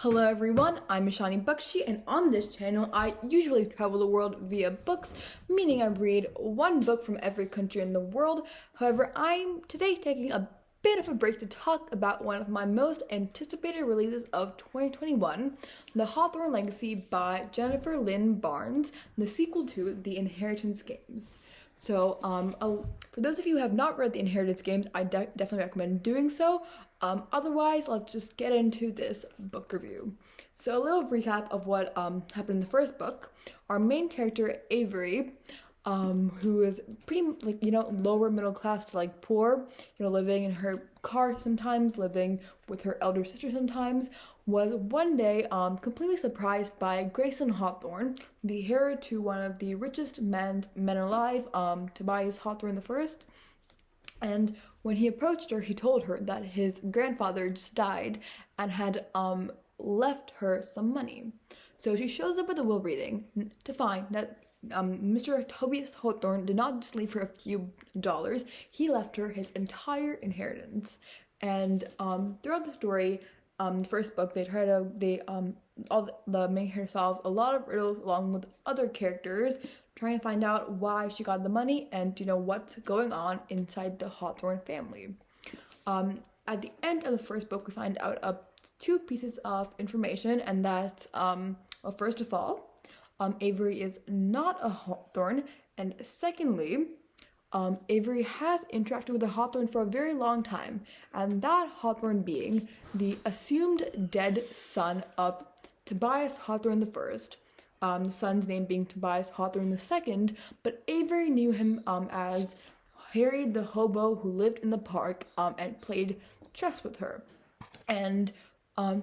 Hello everyone, I'm Ishani Bakshi, and on this channel I usually travel the world via books, meaning I read one book from every country in the world. However, I'm today taking a bit of a break to talk about one of my most anticipated releases of 2021, The Hawthorne Legacy by Jennifer the sequel to The Inheritance Games. So, for those of you who have not read The Inheritance Games, I definitely recommend doing so. Otherwise, let's just get into this book review. So, a little recap of what happened in the first book. Our main character, Avery, who is pretty, lower middle class to, poor, living in her car sometimes, living with her elder sister sometimes, was one day completely surprised by Greyson Hawthorne, the heir to one of the richest men alive, Tobias Hawthorne I. And when he approached her, he told her that his grandfather just died and had left her some money. So she shows up at the will reading to find that Mr. Tobias Hawthorne did not just leave her a few dollars, he left her his entire inheritance. And throughout the story, the first book, all the main character solves a lot of riddles along with other characters, trying to find out why she got the money and what's going on inside the Hawthorne family. At the end of the first book, we find out two pieces of information, and that's first of all, Avery is not a Hawthorne, and secondly, Avery has interacted with the Hawthorne for a very long time, and that Hawthorne being the assumed dead son of Tobias Hawthorne I, the son's name being Tobias Hawthorne II, but Avery knew him as Harry the hobo who lived in the park and played chess with her. And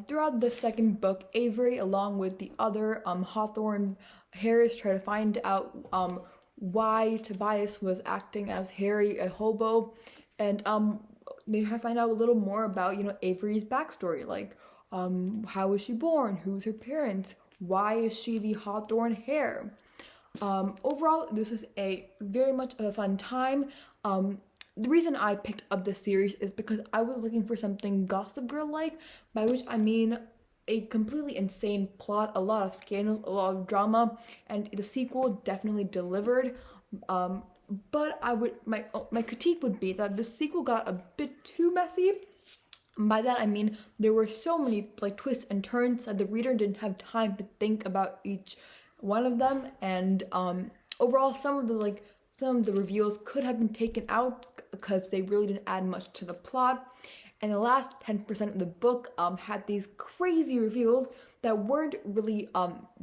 throughout the second book, Avery, along with the other Hawthorne heirs, try to find out why Tobias was acting as Harry, a hobo, and they try to find out a little more about Avery's backstory, how was she born, who's her parents, why is she the Hawthorne heir. Overall, this is a very much of a fun time. The reason I picked up this series is because I was looking for something Gossip Girl-like, by which I mean a completely insane plot, a lot of scandals, a lot of drama, and the sequel definitely delivered. But my critique would be that the sequel got a bit too messy. By that I mean there were so many twists and turns that the reader didn't have time to think about each one of them, and overall some of the reveals could have been taken out because they really didn't add much to the plot. And the last 10% of the book had these crazy reveals that weren't really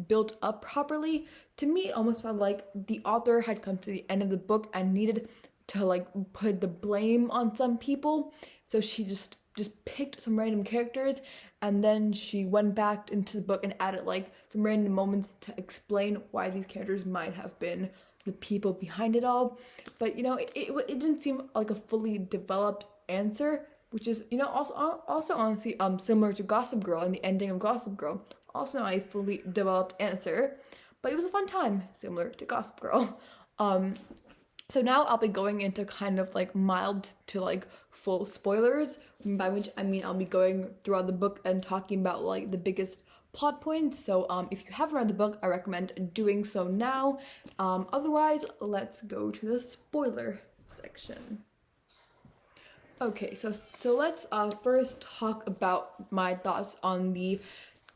built up properly. To me, it almost felt like the author had come to the end of the book and needed to put the blame on some people. So she just picked some random characters, and then she went back into the book and added some random moments to explain why these characters might have been the people behind it all. But it didn't seem like a fully developed answer, which is also honestly similar to Gossip Girl and the ending of Gossip Girl, also not a fully developed answer, but it was a fun time, similar to Gossip Girl. So now I'll be going into kind of mild to full spoilers, by which I mean I'll be going throughout the book and talking about the biggest plot points. So if you haven't read the book, I recommend doing so now. Otherwise, let's go to the spoiler section. Okay, so let's first talk about my thoughts on the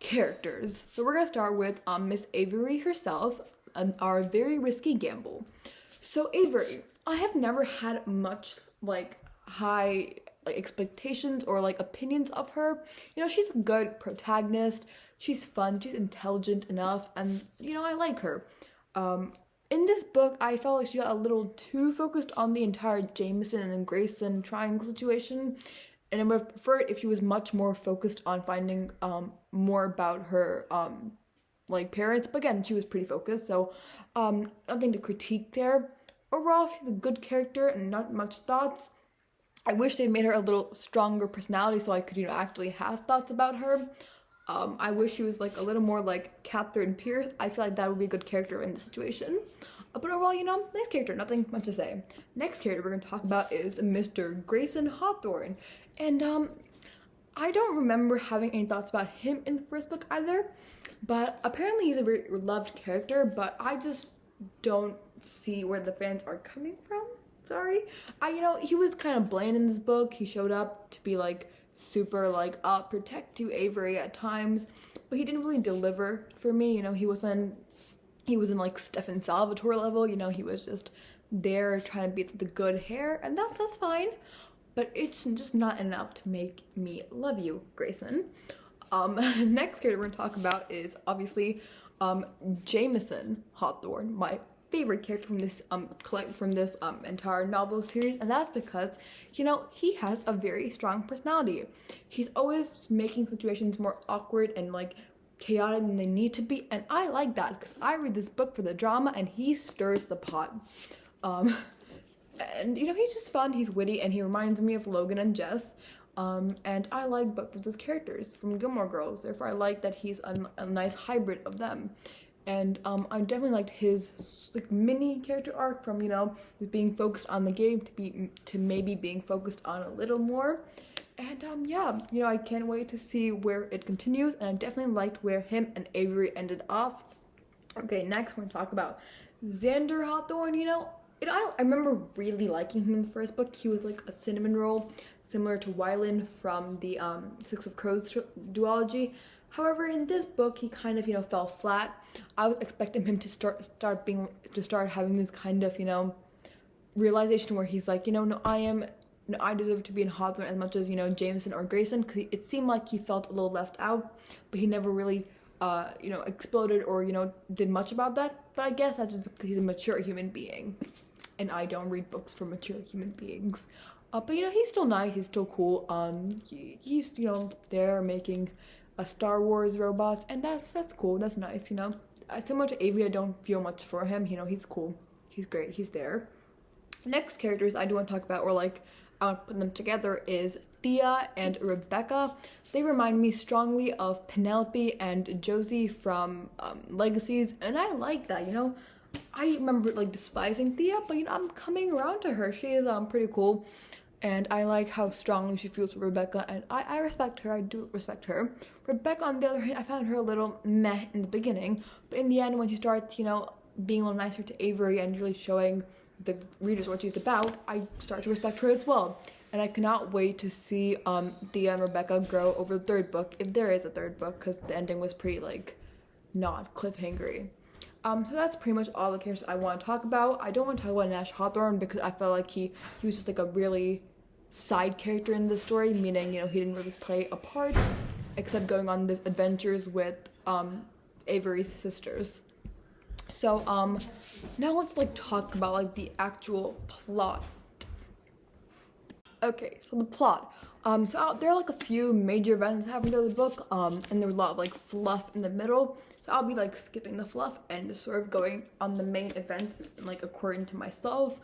characters. So we're gonna start with Miss Avery herself, our very risky gamble. So Avery, I have never had much high expectations or opinions of her. She's a good protagonist, she's fun, she's intelligent enough, and I like her. In this book, I felt like she got a little too focused on the entire Jameson and Greyson triangle situation, and I would have preferred if she was much more focused on finding more about her parents. But again, she was pretty focused, so nothing to critique there. Overall, she's a good character and not much thoughts. I wish they made her a little stronger personality so I could actually have thoughts about her. I wish she was a little more like Catherine Pierce. I feel like that would be a good character in this situation. But overall, nice character, nothing much to say. Next character we're going to talk about is Mr. Greyson Hawthorne. And I don't remember having any thoughts about him in the first book either, but apparently he's a very loved character, but I just don't see where the fans are coming from. Sorry. He was kind of bland in this book. He showed up to be like super like, I'll protect you, Avery, at times, but he didn't really deliver for me. He wasn't like Stefan Salvatore level. He was just there trying to be the good hair, and that's fine, but it's just not enough to make me love you, Greyson. Next character we're gonna talk about is obviously Jameson Hawthorne, my favorite character from this entire novel series, and that's because he has a very strong personality. He's always making situations more awkward and like chaotic than they need to be, and I like that because I read this book for the drama, and he stirs the pot. And he's just fun, he's witty, and he reminds me of Logan and Jess. And I like both of his characters from Gilmore Girls, therefore I like that he's a nice hybrid of them. And I definitely liked his like mini character arc from he's being focused on the game to maybe being focused on a little more. And yeah, I can't wait to see where it continues, and I definitely liked where him and Avery ended off. Okay, next we're gonna talk about Xander Hawthorne. I remember really liking him in the first book. He was like a cinnamon roll, similar to Lynn from the Six of Crows duology. However, in this book, he kind of fell flat. I was expecting him to start having this kind of realization where he's like, no, I deserve to be in Hawthorne as much as Jameson or Greyson, because it seemed like he felt a little left out, but he never really exploded or did much about that. But I guess that's just because he's a mature human being, and I don't read books for mature human beings. But he's still nice, he's still cool. He's there making a Star Wars robots, and that's cool, that's nice. Similar to Avery, I don't feel much for him. He's cool, he's great, he's there. Next characters I do want to talk about, or like I want to put them together, is Thea and Rebecca. They remind me strongly of Penelope and Josie from Legacies, and I like that. I remember like despising Thea, but I'm coming around to her. She is pretty cool, and I like how strongly she feels for Rebecca, and I respect her. I do respect her. Rebecca, on the other hand, I found her a little meh in the beginning, but in the end, when she starts being a little nicer to Avery and really showing the readers what she's about, I start to respect her as well. And I cannot wait to see Thea and Rebecca grow over the third book, if there is a third book, because the ending was pretty like not cliffhangery. So that's pretty much all the characters I want to talk about. I don't want to talk about Nash Hawthorne because I felt like he was just like a really side character in the story, meaning he didn't really play a part except going on these adventures with Avery's sisters. So now let's like talk about like the actual plot. Okay, so the plot. So there are like a few major events happening in the book, and there's a lot of like fluff in the middle. So I'll be like skipping the fluff and just sort of going on the main events like according to myself.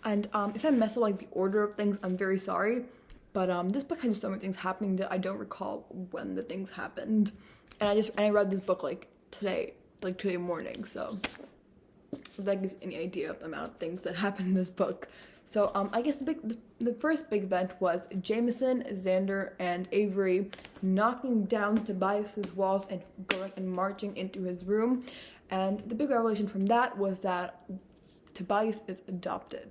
And if I mess up like the order of things, I'm very sorry. But this book has so many things happening that I don't recall when the things happened. And I read this book like today morning. So if that gives any idea of the amount of things that happened in this book. So I guess the first big event was Jameson, Xander, and Avery knocking down Tobias's walls and going and marching into his room. And the big revelation from that was that Tobias is adopted.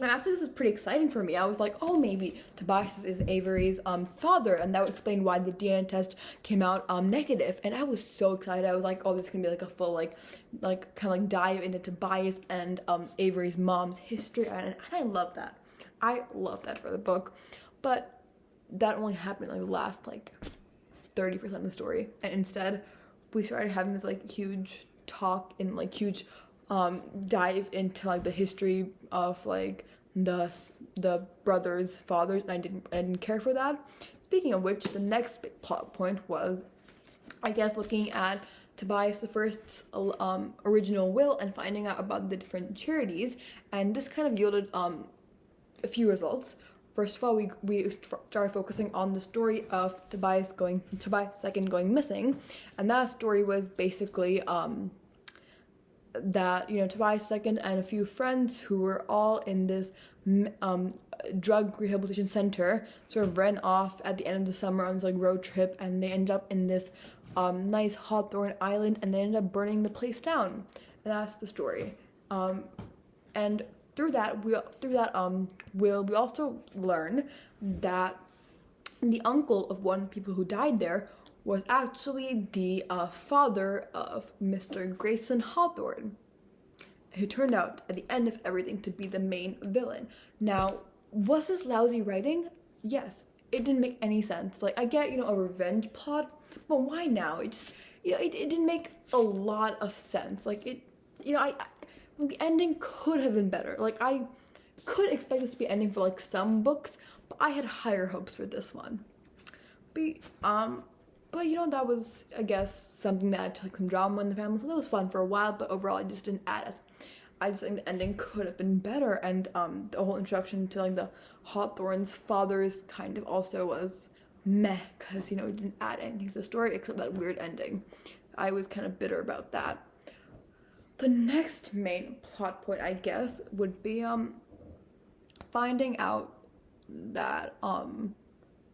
And actually, this was pretty exciting for me. I was like, oh, maybe Tobias is Avery's father, and that would explain why the DNA test came out negative. And I was so excited. I was like, oh, this is gonna be like a full like kind of like dive into Tobias and Avery's mom's history, and I love that. I love that for the book, but that only happened like the last like 30% of the story, and instead we started having this like huge talk and like huge dive into like the history of like the brothers' fathers, and I didn't care for that. Speaking of which, the next big plot point was, I guess, looking at Tobias the First's original will and finding out about the different charities, and this kind of yielded a few results. First of all, we started focusing on the story of Tobias II going missing, and that story was basically that, you know, Tobias II and a few friends who were all in this drug rehabilitation center sort of ran off at the end of the summer on this like road trip, and they ended up in this nice Hawthorne island, and they ended up burning the place down. And that's the story. And through that we also learn that the uncle of one of the people who died there was actually the father of Mr. Greyson Hawthorne, who turned out at the end of everything to be the main villain. Now, was this lousy writing? Yes. It didn't make any sense. Like, I get, you know, a revenge plot, but why now? It just, you know, it didn't make a lot of sense. Like, it, you know, the ending could have been better. Like, I could expect this to be ending for like some books, but I had higher hopes for this one. But you know, that was, I guess, something that took some drama in the family, so that was fun for a while, but overall I just didn't add it. I just think the ending could have been better, and the whole introduction to like the Hawthorne's fathers kind of also was meh, because, you know, it didn't add anything to the story except that weird ending. I was kind of bitter about that. The next main plot point, I guess, would be finding out that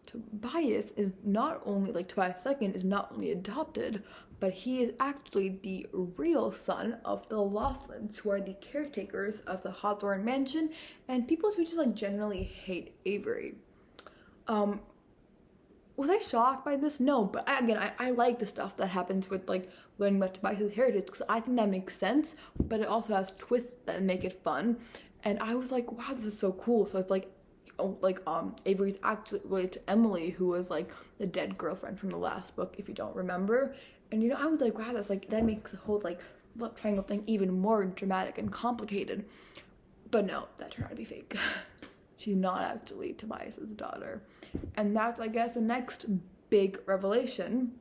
Tobias is not only, like, Tobias II is not only adopted, but he is actually the real son of the Laughlins, who are the caretakers of the Hawthorne mansion, and people who just, like, generally hate Avery. Was I shocked by this? No, but I like the stuff that happens with, like, learning about Tobias' heritage, because I think that makes sense, but it also has twists that make it fun, and I was like, wow, this is so cool. So it's like, Avery's actually related to Emily, who was like the dead girlfriend from the last book, if you don't remember. And, you know, I was like, wow, that's like, that makes the whole like love triangle thing even more dramatic and complicated. But no, that turned out to be fake. She's not actually Tobias's daughter. And that's, I guess, the next big revelation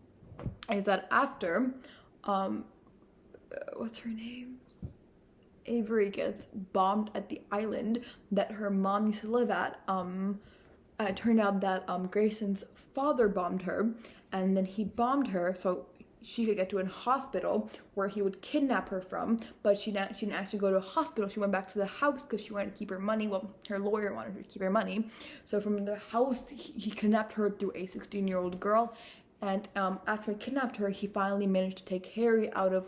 is that after what's her name? Avery gets bombed at the island that her mom used to live at. It turned out that Greyson's father bombed her, and then he bombed her so she could get to a hospital where he would kidnap her from, but she didn't actually go to a hospital. She went back to the house because she wanted to keep her money. Well, her lawyer wanted her to keep her money. So from the house, he kidnapped her through a 16-year-old girl, and after he kidnapped her, he finally managed to take Harry or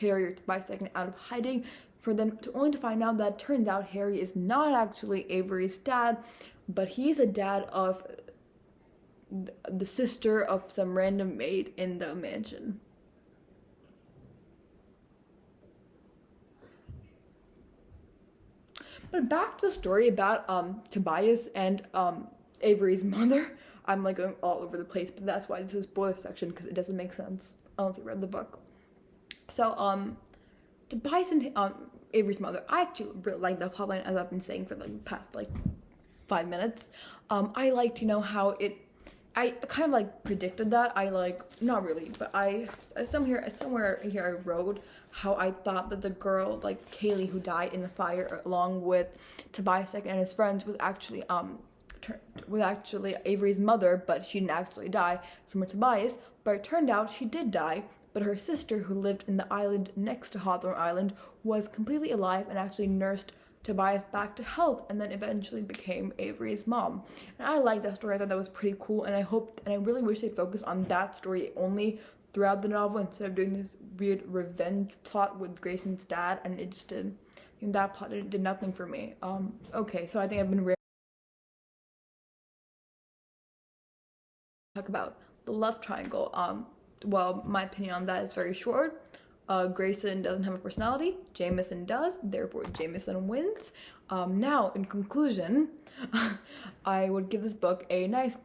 Tobias II out of hiding, for them to only to find out that turns out Harry is not actually Avery's dad, but he's a dad of the sister of some random maid in the mansion. But back to the story about Tobias and Avery's mother. I'm like going all over the place, but that's why this is spoiler section, because it doesn't make sense unless you read the book. So Tobias and Avery's mother, I actually really like the plotline, as I've been saying for the past like 5 minutes. I liked, you know, how I kind of like predicted that. I like, not really, but somewhere here I wrote how I thought that the girl, like Kaylee, who died in the fire along with Tobias II and his friends, was actually Avery's mother, but she didn't actually die, similar to Tobias. But it turned out she did die. But her sister, who lived in the island next to Hawthorne Island, was completely alive and actually nursed Tobias back to health, and then eventually became Avery's mom. And I like that story. I thought that was pretty cool, and I really wish they'd focus on that story only throughout the novel instead of doing this weird revenge plot with Greyson's dad, and it just did, you know, that plot did nothing for me. Okay, so I think I've been talk about the love triangle. Well, my opinion on that is very short. Greyson doesn't have a personality. Jameson does. Therefore, Jameson wins. Now, in conclusion, I would give this book a nice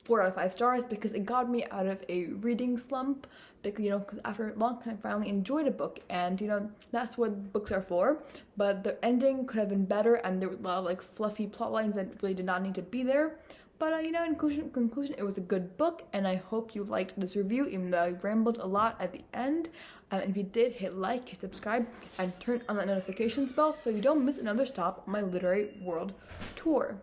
4 out of 5 stars because it got me out of a reading slump. Because, you know, because after a long time, I finally enjoyed a book, and, you know, that's what books are for. But the ending could have been better, and there was a lot of like fluffy plot lines that really did not need to be there. But, you know, in conclusion, it was a good book, and I hope you liked this review, even though I rambled a lot at the end. And if you did, hit like, hit subscribe, and turn on that notifications bell so you don't miss another stop on my literary world tour.